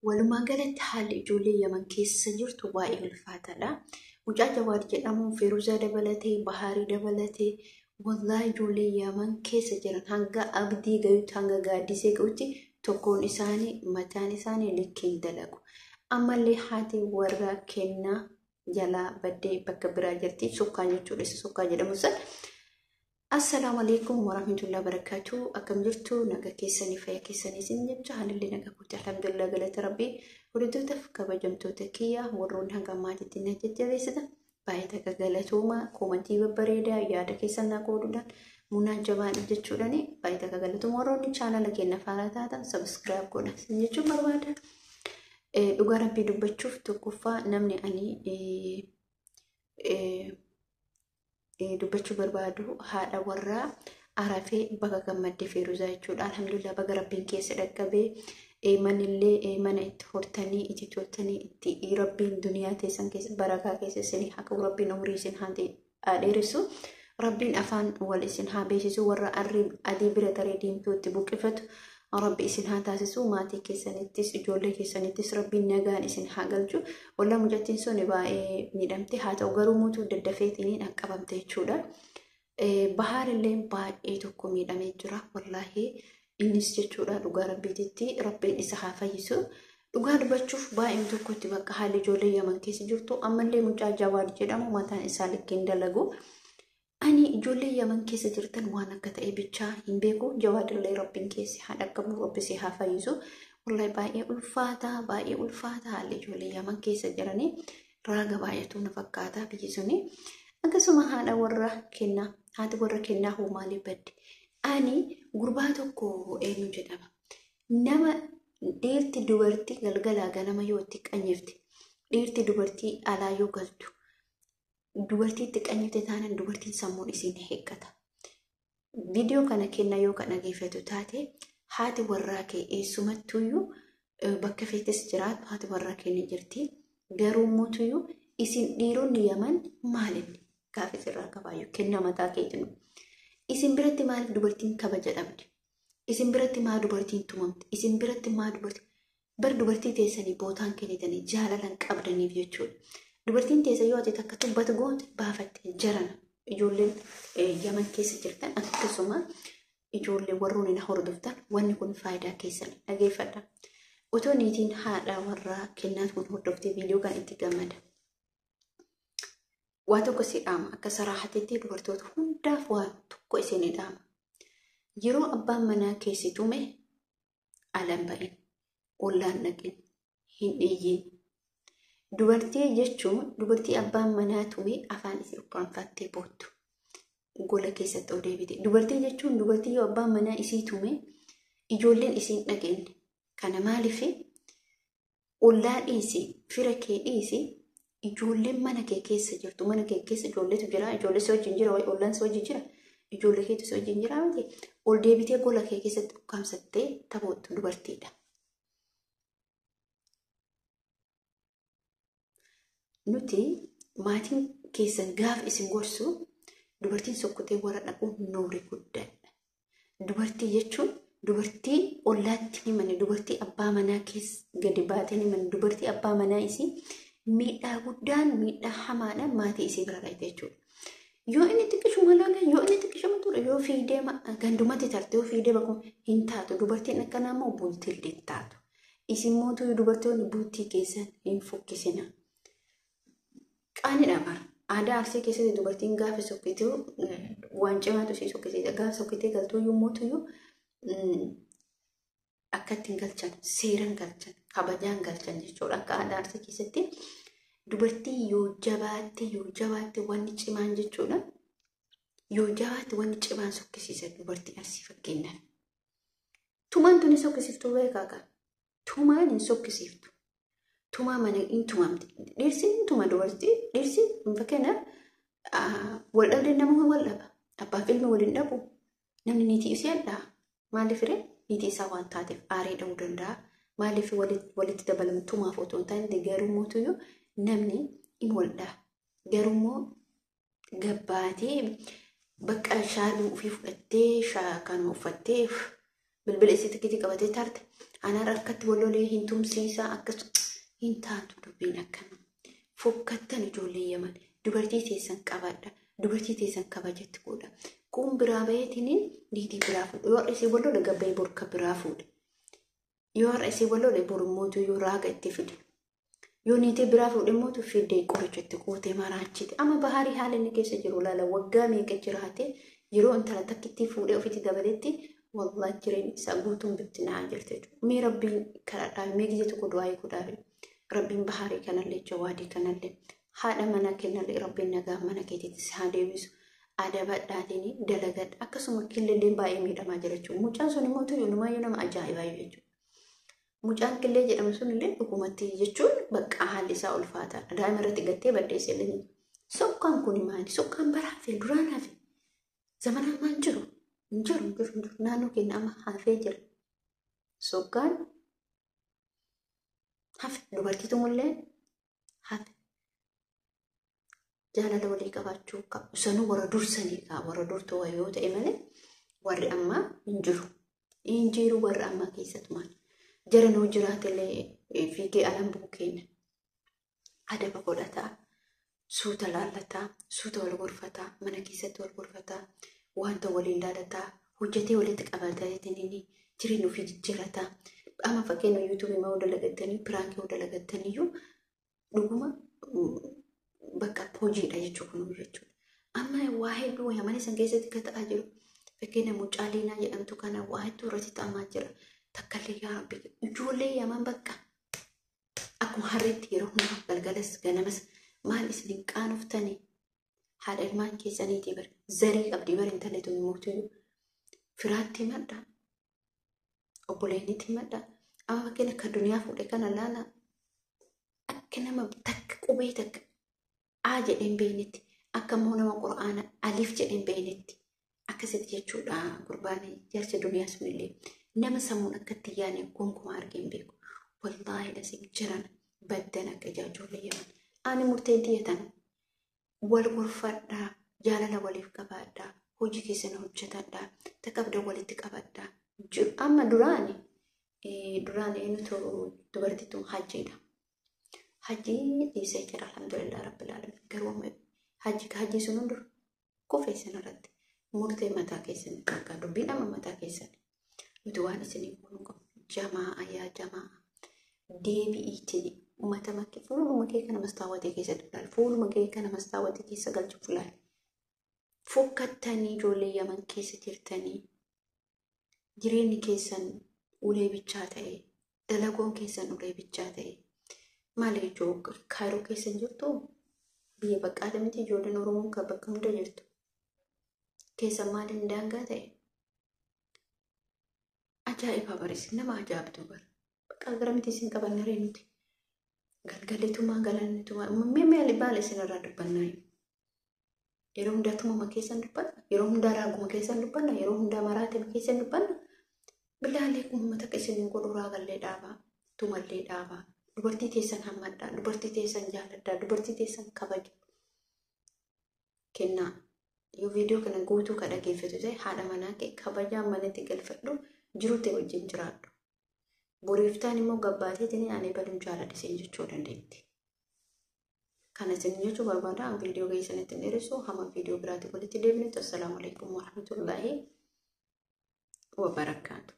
walumaa galatti haalli ijoollee Yaman keessa jirtu baay'ee ulfaataadha. Mucaa Jawaar jedhamu Feeruzaa dabalatee Bahaarii dabalatee wallahi ijoollee Yaman keessa jiran hanga abdii gayuutti hanga gaaddisee ga'utti tokkoon isaanii mataan isaanii likkeen dalagu. Ammallee haati warra kennaa jalaa baddee bakka biraa jirti. Sukkaa jechuudha. Sukkaa jedhamu sana. Assalamu alaikum warahmatullahi wabarakatuh. Akkam jirtu naga keessanii fayyaa keessanii isin jechaa haalli naga buute alhamdulillah galata rabbii hordoftootaf kabajamtoota kiyya warroonni hanga maatiitti na jajjabeessitan baay'ee takka galatooma koomantii babbareedaa yaada keessan na qooduudhaan munaan jabaan jechuudhaan baay'ee takka galatooma warroonni chaanala keenya faana taatan subscribe godha isin jechuun barbaada. Dhugaa rabbii dubbachuuf tokkoffaa namni ani dubbachuu barbaadu haadha warraa arafee bakka gammaddee Feeruzaa jechuudha. Alhamdulillah baga rabbiin keessa dhaqqabee manillee mana itti hortanii itti toltanii itti rabbiin duniyaa teessan keessa barakaa keessa isin akka rabbiin umurii isin dheeressu rabbiin afaan wal isin haa beeksisu warra adii bira taree diimtuu itti buqqifatu rabbi isin haa taasisu maatii keessanittis ijoollee keessanittis rabbiin nagaan isin haa galchu. Walaa mucattiin sun baay'ee miidhamte haa ta'u garuu mootuu daddafeetiin dhaqqabamte jechuudha. Bahaarillee baay'ee tokko miidhamee jira wallahi innis jechuudha dhugaa rabbiititti rabbiin isa haa fayyisu. Dhugaa dubbachuuf baay'ee tokkotti bakka haalli ijoollee Yaman keessa jirtu ammallee mucaa Jawaar jedhamu mataan isaa likkeen dalagu. Ani ijoollee Yaman keessa jirtan waan akka ta'e bichaa hin beeku. Jawaarillee rabbiin keessa haa dhaqqabu rabbisi haa fayyisu. Wallahi baay'ee ulfaata haalli ijoollee Yaman keessa jiranii raaga baay'atu na fakkaata biyyi suni. Akkasuma haati warra kennaa hoo maaliif badde? Ani gurbaa tokko eenyu jedhama. Nama dhiirti dubartii galgalaa ganama yoo itti qanyifte dhiirti dubartii alaa yoo galtu dubartii itti qanyifte taanaan dubartiin sammuun isiin heeggata. Viidiyoo kana kennaa yoo kan dhageeffatu taate haati warraa kee eessumattuyyuu bakka feetes jiraatu haati warraa kee ni jirti. Garuu mootuyyuu isin dhiironni Yaman maalinni gaafis irraa qabaayyuu kenna mataa keetinu. Isin biratti maaliif dubartiin kabaja dhabde? Isin biratti maa dubartiin tumamte? Isin biratti maa dubartii teessanii bootaan kennitanii jaalalan qabdaniif jechuudha. Dubartiin teessa yoo ati takka tubbatu goote baafatte jarana ijoolleen Yaman keessa jirtan akkasuma ijoollee warroonni na hordoftan wanni kun faayidaa keessan dhageeffadha. Otoo niitiin haadha warraa kennaa kun hordoftee viidiyoo kan itti gammada. Waa tokko si dhaama akka saraaxatti dubartoota hundaaf waa tokko isin dhaama. Yeroo abbaan manaa keessi tume alan ba'in ollaan dhaqin hin dhiyyin. Dubartii jechuun dubartii abbaan manaa tume afaan isii ukkaanfattee boottu gola keessatti odeebite. Dubartii jechuun dubartii yoo abbaan manaa isii tume ijoolleen isiin dhageenye. Kana maaliif ollaa dhiisi fira kee dhiisi ijoolleen mana kee keessa jirtu mana kee keessa ijoolleetu jira ijoollee si wajjin jira ollaan si wajjin jira ijoollee keetu si wajjin jira miti ol deebitee gola kee keessatti ukkaamsattee taphoottu dubartiidha. Nuti maatiin keessan gaaf isin gorsu dubartiin sokkotee warra dhaquun nuuri guddaadha. Dubartii jechuun dubartii ollaatti himanne dubartii abbaa manaa keessa gadi baatee himanne dubartii abbaa manaa isii miidhaa guddaan miidhaa hamaadhaan maatii isii bira gaite jechuudha. Yoo inni xiqqishu malaala yoo inni xiqqishu matura yoo fiidee gandumatti tarte yoo fiidee bakka hin taatu dubartiin akkanaa immoo bultii taatu. Isin mootuu dubartoonni bultii keessan hin fokkisina. Qaanidha bara. Aadaa Arsii keessatti dubartiin gaafa sokkituu waan cimaatu ishee sokkisiisa. Gaafa sokkitee galtuu yommuu ta'u akkatti hin galchan seeraan galchan kabajaan galchan jechuudha. Akka aadaa Arsii keessatti dubartii yoo jabaatte wanni cimaan jechuudha. Yoo jabaatte wanni cimaan sokkisiisa dubartii Arsii fakkeenyaaf. Tumaan tuni sokkisiiftuu beekaa qaba. Tumaan hin sokkisiiftu. Tuma mana in tumamti. Dhirsiin tuma dubartii dhirsiin fakkeenyaaf wal dhabdee nama wal dhaba. Abbaaf ilmi waliin dhabu namni niitii isee dhaa. Maaliif niitii isaa waan taateef aaree dha'uu danda'a. Maaliif walitti dabalamu tumaaf otoo hin taane garuu mootuyyuu namni in wal dhaa. Garuu immoo gabbaatee bakka shaaluu ofii fudhattee kanuma uffattee bilbila isitti kiti qabatee tarte anaa rakkatti wallolee hin tumsiisaa akkas hin taatu dubbiin akkana. Fokkattan ijoollee Yaman dubartii teessan qabadha. Dubartii teessan kabajatti godha. Kun biraa baheetiniin niitii biraa fuudhe. Yoo har'a isii walloole gabbee borka biraa fuudhe. Yoo har'a isii walloole borumootu yoo raaga itti fide. Yoo niitii biraa fuudhe mootu fidee qorichatti qootee maraachite. Amma baharii haala inni keessa jiru laala waggaa meeqa jiraate yeroo intala takkitti fuudhee ofitti dabaletti wallahi jireenya isaa guutuun bittinaa jirti jechuudha. Mee rabbiin kadhadhaa mee guyyaa tokko du'aa eeguudhaaf rabbiin baharii kanallee jawaadii kanallee haadha mana kennallee rabbiin nagaa mana keetiitti isaa deebisu adabadhaatiin dalagadha. Akkasuma killee baay'ee miidhamaa jira jechuudha. Mucaan sun immoo tuyyuunumaa nama ajaa'ibaa jechuudha. Mucaan killee jedhamu sun illee dhugumatti jechuun bakka haalli isaa ulfaataadha. Daa'ima irratti gattee baddeessee illee sokkaan kun maali? Sokkaan baraafee duraan hafe zamanaan maan jiru? Jiru naannoo keenya amma hafee jira. Sokkaan hafe dubartiitu mullee hafe jaalala walii qabaachuu qabu. Sanuu warra dursanii warra durtuu yoo ta'e malee warri ammaa hin jiru. Hin jiru warri ammaa keessatti maal? Jara nuu jiraatellee fiigee alan buukeenya. Adaba godhataa, suuta laallataa, suuta wal gorfataa, mana keessatti wal gorfataa, wanta waliin laalataa, hojjetee walitti qabatanii jireenya ofii jijjiirataa. Amma fakkeenya yuutuubii maa dalagattanii, piraankii dalagattaniyyuu dhuguma bakka hojiidha jechuudha. Amma waa hedduu Yaman san keessatti kan ta'aa jiru. Fakkeenya mucaa Liinaa jedhamtu kana waa hedduu irratti ta'amaa jira. Takkallee yaa Rabbi ijoollee Yaman bakka akkuma harreetti yeroo hundaa galgalas ganamas maal isiniin qaanoftanii haadha ilmaan keessaniitii bara zarii qabdii bara intalli tun mootuu firaatti madda obboleettiitti madda. Amma fakkeenya akka duniyaa fuudhee kana laala akka nama takka qubee takka aa jedheen beeynetti akka immoo nama qura'aana aliif jedheen beeynetti akkasitti jechuudha. Gurbaan jaarsa duniyaa sunillee nama sammuun akkatti yaane gonkumaa argeen beeku. Wallaahi dhasiin jiran baddan akka ijoollee Yaman. Ani murteen xiyyeetan wal gorfadhaa, jaalala waliif qabaadhaa, hojii keessan hojjetadhaa, takkabda walitti qabadhaa. Amma duraan eenyutu dubartittuu hajjiidha. Hajjii dhiisee jira alhamdulillah rabbil alamin. Garuu hajjii sun hundur kufee sanarratti murtee mataa keessan akka dubbiin amma mataa keessan. Nuti waan isinii kun jamaa yaa jamaa deebi'iitii uummata makkee fuuluma kee kana mastaawwatee keessatti ilaali. Fuuluma kee kana mastaawwatee keessa galchuuf ilaali. Fokkattanii ijoollee Yaman keessa jirtanii jireenyi keessan ulee bichaa ta'e, dalagoon keessan ulee bichaa ta'e. Maali ijoo Kaayiroo keessan jirtu biyya baqqaata miti ijoolleen Oromoo kan bakka hunda jirtu. Keessan maaliin daangaa ta'e? Ajaa'iba barees nama ajaa'ibtu bara. Bakka garamti isin qabanne reenuti. Galgaleetumaa galanneetumaa meemee baala isin irraa dubbannaa. Yeroo hundaa tumama keessan dubbanna. Yeroo hundaa raaguma keessan dubbanna. Yeroo hundaa maraatee keessan dubbanna. Bilaalee uummata keessaniin godhuraa gallee dhaabaa. Tumallee dhaabaa. Dubartii teessan hammadhaa. Dubartii teessan jaaladhaa. Dubartii teessan kabaja. Kennaa. Yoo viidiyoo kana guutuu ka dhageeffatu ta'e haadha manaa kee kabajaan manatti galfadhu. Jiruutti wajjin jiraadhu. Boriiftaan immoo gabbaateetiin ani baduun jaaladhiseen jechuu dandeetti. Kana isin jechuu barbaada viidiyoo keessanitti dheeressu hamma viidiyoo biraatti walitti deebinu. Assalaamu alaikum warahmatullaahi wabarakaatuh.